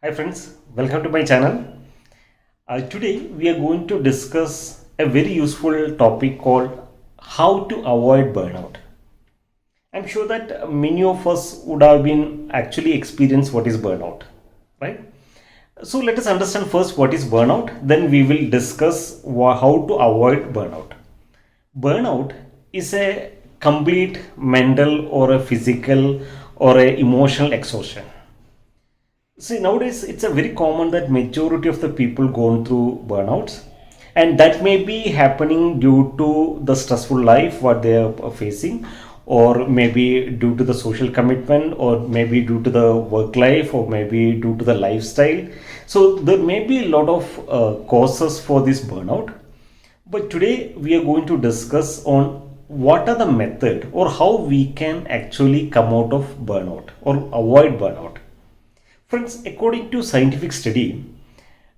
Hi friends, welcome to my channel. Today we are going to discuss a very useful topic called how to avoid burnout. I'm sure that many of us would have been actually experienced what is burnout, right? So let us understand first what is burnout, then we will discuss how to avoid burnout. Burnout is a complete mental or a physical or a emotional exhaustion. See, nowadays it's a very common that majority of the people going through burnouts, and that may be happening due to the stressful life what they are facing, or maybe due to the social commitment, or maybe due to the work life, or maybe due to the lifestyle. So there may be a lot of causes for this burnout. But today we are going to discuss on what are the method or how we can actually come out of burnout or avoid burnout. Friends, according to scientific study,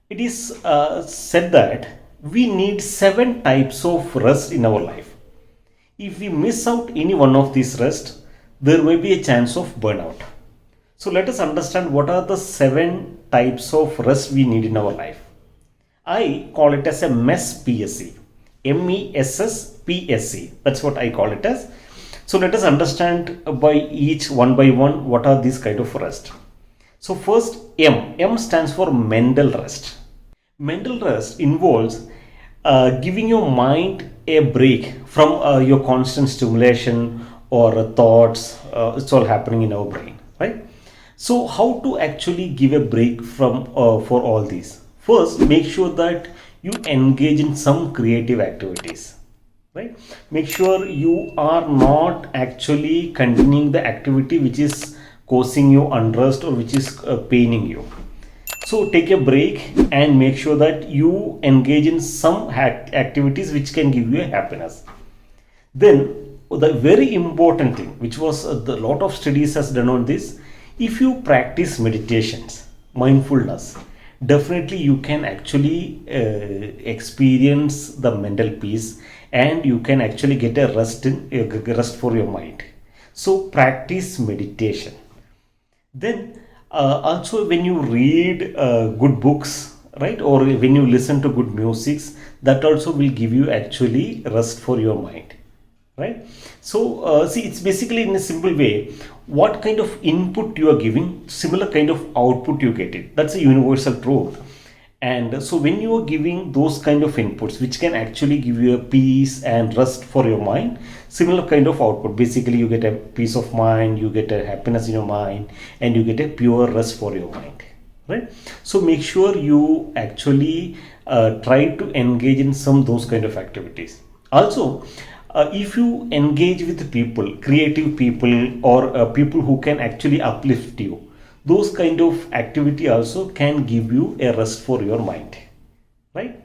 it is said that we need 7 types of rest in our life. If we miss out any one of these rest, there may be a chance of burnout. So let us understand what are the 7 types of rest we need in our life. I call it as a MESS PSC. MESS PSC. That's what I call it as. So let us understand by each one by one what are these kind of rest. So first, M stands for mental rest. Mental rest involves giving your mind a break from your constant stimulation or thoughts. It's all happening in our brain, right? So how to actually give a break from for all these? First, make sure that you engage in some creative activities, right? Make sure you are not actually continuing the activity which is causing you unrest or which is paining you. So take a break and make sure that you engage in some activities which can give you a happiness. Then the very important thing which was the lot of studies has done on this, if you practice meditations, mindfulness, definitely you can actually experience the mental peace, and you can actually get a rest for your mind. So practice meditation. Then also when you read good books, right, or when you listen to good musics, that also will give you actually rest for your mind, right? So see, it's basically in a simple way, what kind of input you are giving, similar kind of output you get it. That's a universal truth. And so when you are giving those kind of inputs which can actually give you a peace and rest for your mind, similar kind of output, basically you get a peace of mind, you get a happiness in your mind, and you get a pure rest for your mind, right? So make sure you actually try to engage in some those kind of activities. Also, if you engage with people, creative people, or people who can actually uplift you, those kind of activity also can give you a rest for your mind, right?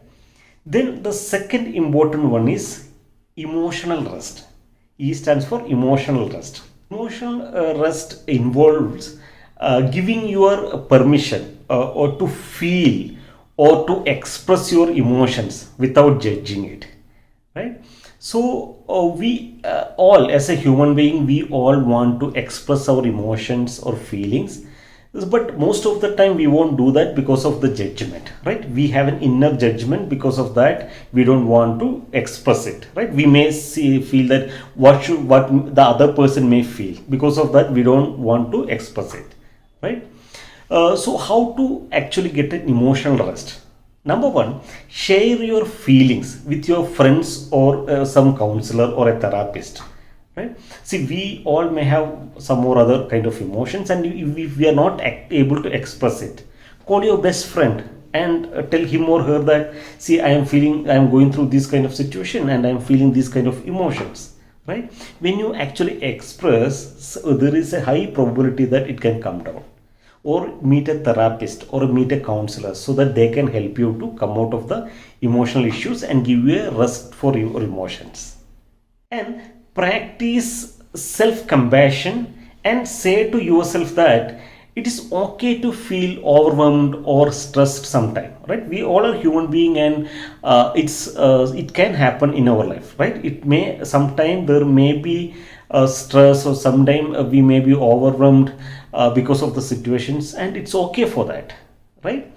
Then the second important one is emotional rest. E stands for emotional rest. Emotional rest involves giving your permission or to feel or to express your emotions without judging it, right? So we all, as a human being, we all want to express our emotions or feelings, but most of the time we won't do that because of the judgment, right? We have an inner judgment. Because of that, we don't want to express it, right? We may feel that what the other person may feel. Because of that, we don't want to express it, right? So how to actually get an emotional rest? Number one, share your feelings with your friends or some counselor or a therapist, right? See, we all may have some or other kind of emotions, and if we are not able to express it, call your best friend and tell him or her that, see, I am going through this kind of situation and I am feeling these kind of emotions, right? When you actually express, there is a high probability that it can come down. Or meet a therapist or meet a counselor so that they can help you to come out of the emotional issues and give you a rest for your emotions. And practice self-compassion and say to yourself that it is okay to feel overwhelmed or stressed sometime, right? We all are human being, and it can happen in our life, right? It may sometime there may be stress, or sometime we may be overwhelmed because of the situations, and it's okay for that, right?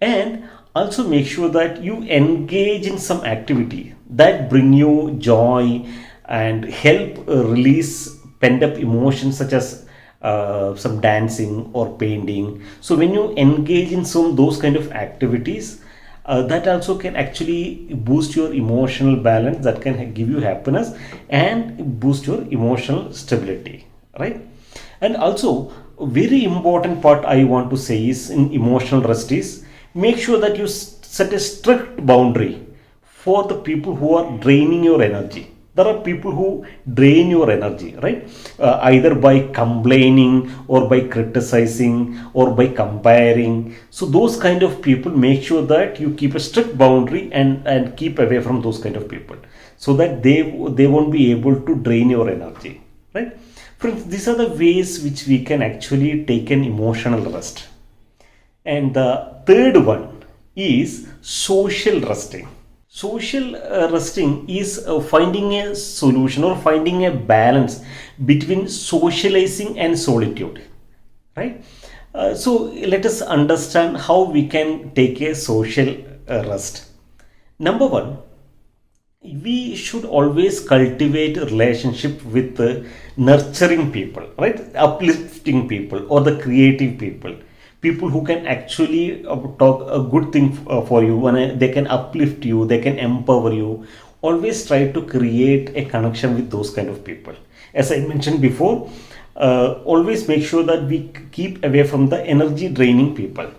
And also make sure that you engage in some activity that bring you joy and help release pent up emotions, such as some dancing or painting. So when you engage in some those kind of activities, that also can actually boost your emotional balance, that can give you happiness and boost your emotional stability, right? And also, a very important part I want to say is in emotional rest is, make sure that you set a strict boundary for the people who are draining your energy. There are people who drain your energy, right? Either by complaining or by criticizing or by comparing. So those kind of people, make sure that you keep a strict boundary and keep away from those kind of people, so that they won't be able to drain your energy, right? Friends, these are the ways which we can actually take an emotional rest. And the third one is social resting. Social resting is finding a solution or finding a balance between socializing and solitude, right? So let us understand how we can take a social rest. Number one, we should always cultivate a relationship with nurturing people, right? Uplifting people or the creative people, people who can actually talk a good thing for you, and they can uplift you, they can empower you. Always try to create a connection with those kind of people. As I mentioned before, always make sure that we keep away from the energy draining people.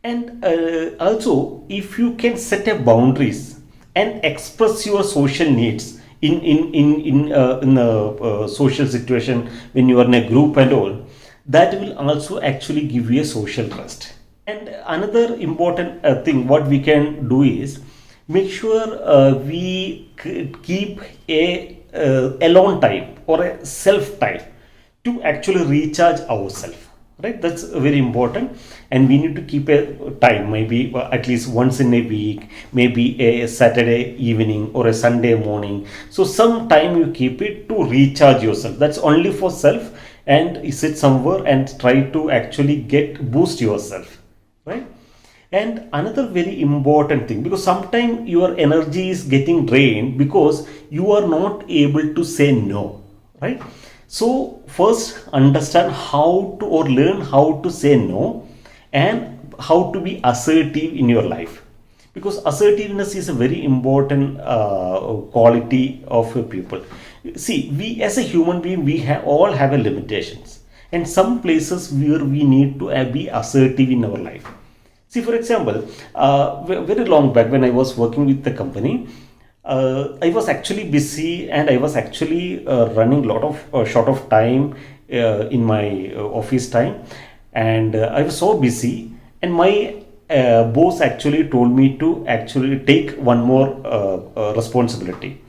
And also, if you can set a boundaries and express your social needs in a social situation, when you are in a group and all, that will also actually give you a social trust. And another important thing what we can do is, make sure we keep a alone time or a self time to actually recharge ourselves, right? That's very important. And we need to keep a time, maybe at least once in a week, maybe a Saturday evening or a Sunday morning. So some time you keep it to recharge yourself, that's only for self, and sit somewhere and try to actually boost yourself, right? And another very important thing, because sometimes your energy is getting drained because you are not able to say no, right? So first understand how to, or learn how to say no, and how to be assertive in your life, because assertiveness is a very important quality of people. See, we as a human being, we all have a limitations, and some places where we need to be assertive in our life. See, for example, very long back when I was working with the company, I was actually busy, and I was actually running lot of short of time in my office time, and I was so busy, and my boss actually told me to actually take one more responsibility,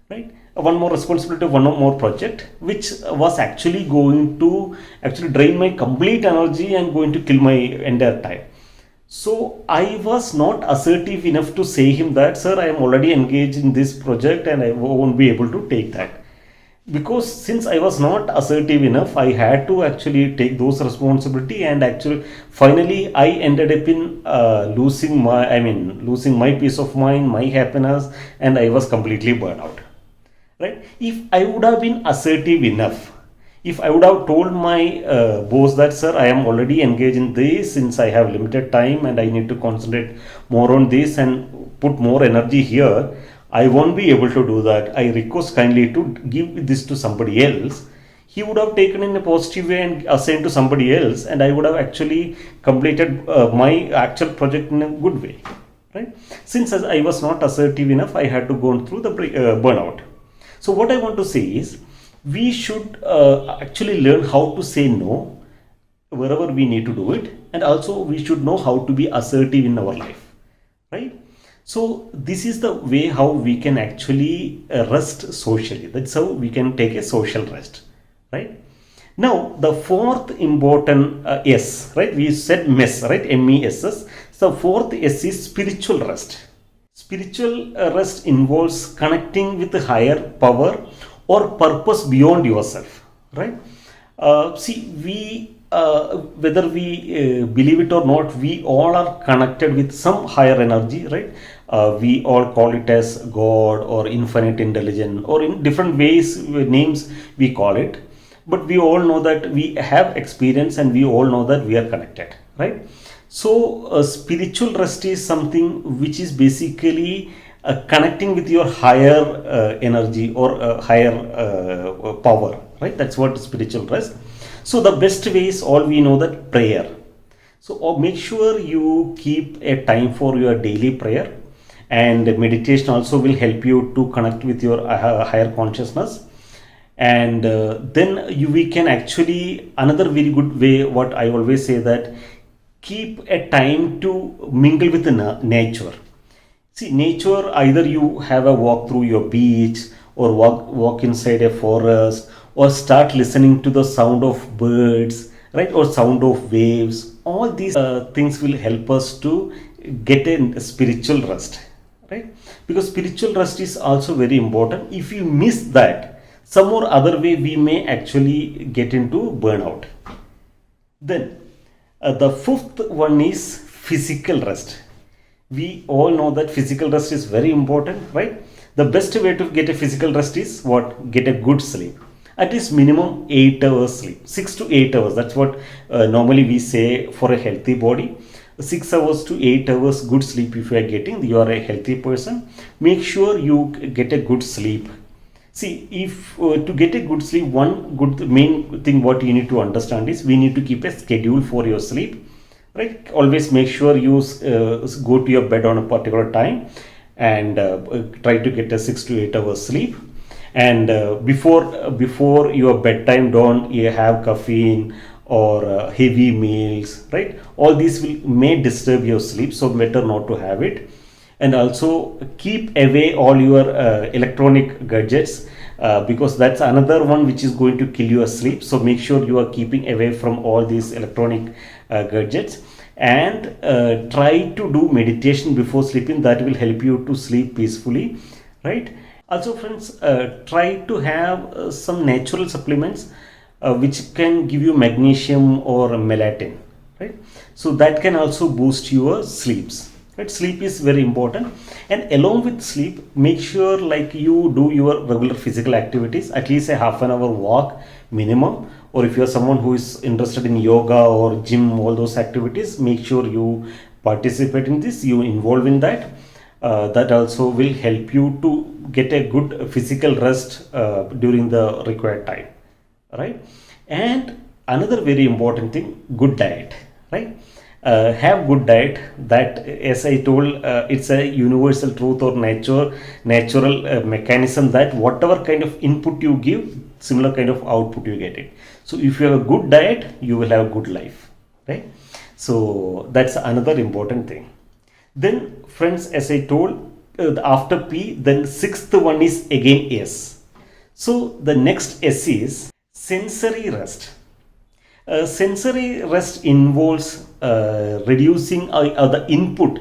right? One more responsibility, one more project, which was actually going to actually drain my complete energy and going to kill my entire time. So I was not assertive enough to say him that, sir, I am already engaged in this project and I won't be able to take that. Because since I was not assertive enough, I had to actually take those responsibility, and actually finally I ended up in losing my peace of mind, my happiness, and I was completely burned out. Right? If I would have been assertive enough, if I would have told my boss that, sir, I am already engaged in this, since I have limited time and I need to concentrate more on this and put more energy here, I won't be able to do that. I request kindly to give this to somebody else. He would have taken in a positive way and assigned to somebody else, and I would have actually completed my actual project in a good way. Right? Since I was not assertive enough, I had to go through the burnout. So what I want to say is, we should actually learn how to say no wherever we need to do it, and also we should know how to be assertive in our life, right? So this is the way how we can actually rest socially. That's how we can take a social rest, right? Now the fourth important S, right? We said mess, right? MESS. So fourth S is spiritual rest. Spiritual rest involves connecting with a higher power or purpose beyond yourself, right? See, we whether we believe it or not, we all are connected with some higher energy, right? We all call it as God or infinite intelligence, or in different ways, names we call it. But we all know that we have experience, and we all know that we are connected, right? So spiritual rest is something which is basically connecting with your higher energy or higher power, right? That's what spiritual rest. So the best way is, all we know, that prayer. So make sure you keep a time for your daily prayer, and meditation also will help you to connect with your higher consciousness. And then we can actually, another very good way, what I always say, that keep a time to mingle with the nature. See, nature, either you have a walk through your beach, or walk inside a forest, or start listening to the sound of birds, right, or sound of waves. All these things will help us to get a spiritual rest, right? Because spiritual rest is also very important. If you miss that, some or other way, we may actually get into burnout. Then the fifth one is physical rest. We all know that physical rest is very important, right? The best way to get a physical rest is what? Get a good sleep. At least minimum 8 hours sleep, 6 to 8 hours. That's what normally we say for a healthy body. 6 hours to 8 hours good sleep. If you are getting, you are a healthy person. Make sure you get a good sleep. See, if to get a good sleep, one good main thing what you need to understand is, we need to keep a schedule for your sleep, right? Always make sure you go to your bed on a particular time, and try to get a 6 to 8 hours sleep. And before your bedtime, don't you have caffeine or heavy meals, right? All these may disturb your sleep, so better not to have it. And also keep away all your electronic gadgets, because that's another one which is going to kill your sleep. So make sure you are keeping away from all these electronic gadgets, and try to do meditation before sleeping. That will help you to sleep peacefully, right? Also, friends, try to have some natural supplements which can give you magnesium or melatonin, right? So that can also boost your sleeps, right? Sleep is very important. And along with sleep, make sure like you do your regular physical activities, at least a half an hour walk minimum. Or if you are someone who is interested in yoga or gym, all those activities, make sure you participate in this, you involve in that. That also will help you to get a good physical rest during the required time, right? And another very important thing, good diet, right? Have good diet. That, as I told, it's a universal truth or natural mechanism, that whatever kind of input you give, similar kind of output you get it. So if you have a good diet, you will have a good life, right? So that's another important thing. Then, friends, as I told, after P, then sixth one is again S. So the next S is sensory rest. Sensory rest involves reducing the input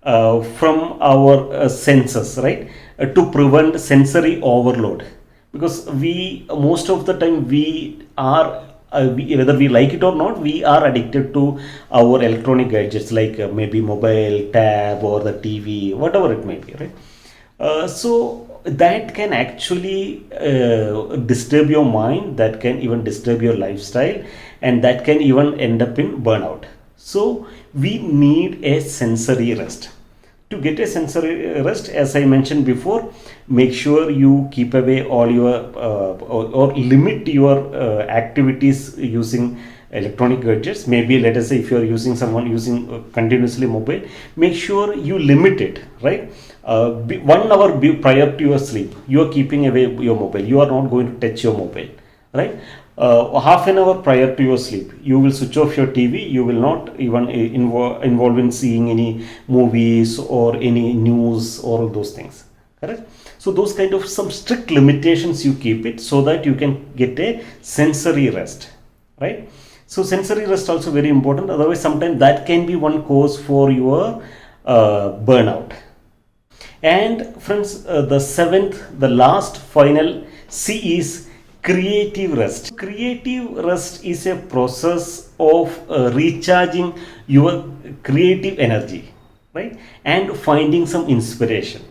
from our senses, right? To prevent sensory overload, because we, most of the time, we are whether we like it or not, we are addicted to our electronic gadgets, like maybe mobile, tab, or the TV, whatever it may be, right? So that can actually disturb your mind, that can even disturb your lifestyle, and that can even end up in burnout. So we need a sensory rest. To get a sensory rest, as I mentioned before, make sure you keep away all your or limit your activities using electronic gadgets. Maybe, let us say, if you are using continuously mobile, make sure you limit it, right? 1 hour prior to your sleep, you are keeping away your mobile. You are not going to touch your mobile, right? Half an hour prior to your sleep, you will switch off your TV. You will not even involve in seeing any movies or any news or all those things, correct? So those kind of some strict limitations you keep it, so that you can get a sensory rest, right? So sensory rest also very important. Otherwise, sometimes that can be one cause for your burnout. And friends, the seventh, the last final C is Creative rest. Creative rest is a process of recharging your creative energy, right? And finding some inspiration.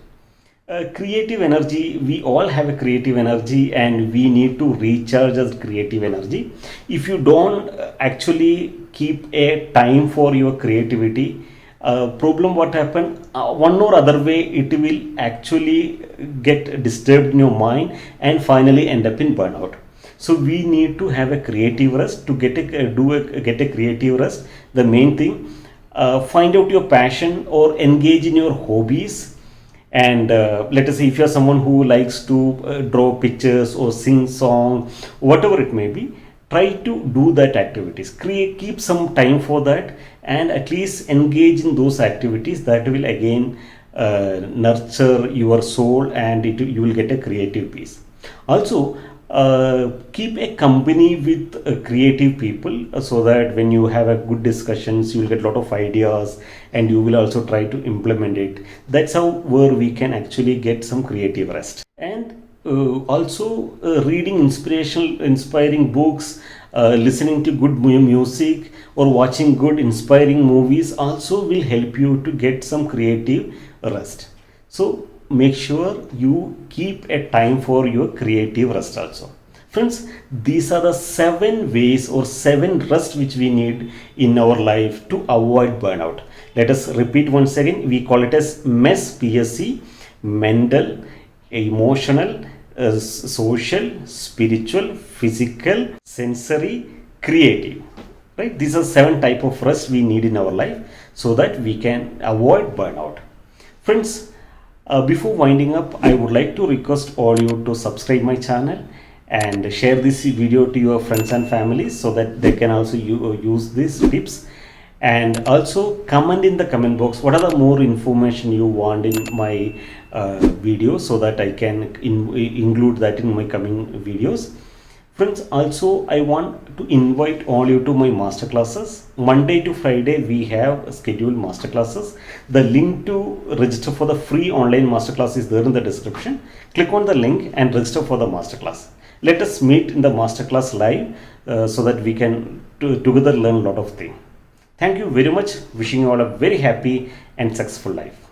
Creative energy, we all have a creative energy and we need to recharge as creative energy. If you don't actually keep a time for your creativity, problem what happen, one or other way it will actually get disturbed in your mind and finally end up in burnout. So we need to have a creative rest to get a creative rest. The main thing, find out your passion or engage in your hobbies. And let us say if you are someone who likes to draw pictures or sing song, whatever it may be, try to do that activities, keep some time for that, and at least engage in those activities that will again nurture your soul, and you will get a creative peace. Also, keep a company with creative people, so that when you have a good discussions you will get a lot of ideas and you will also try to implement it. That's how where we can actually get some creative rest. And also reading inspiring books, listening to good music, or watching good inspiring movies also will help you to get some creative rest. So make sure you keep a time for your creative rest also. Friends, these are the 7 ways or 7 rest which we need in our life to avoid burnout. Let us repeat once again. We call it as MES, PSC: mental, emotional, social, spiritual, physical, sensory, creative. Right? These are 7 type of rest we need in our life so that we can avoid burnout. Friends, before winding up, I would like to request all you to subscribe my channel and share this video to your friends and families so that they can also use these tips. And also comment in the comment box what are the more information you want in my video, so that I can include that in my coming videos. Friends, also I want to invite all you to my master classes. Monday to Friday we have scheduled master classes. The link to register for the free online master class is there in the description. Click on the link and register for the master class. Let us meet in the master class live, so that we can together learn a lot of things. Thank you very much. Wishing you all a very happy and successful life.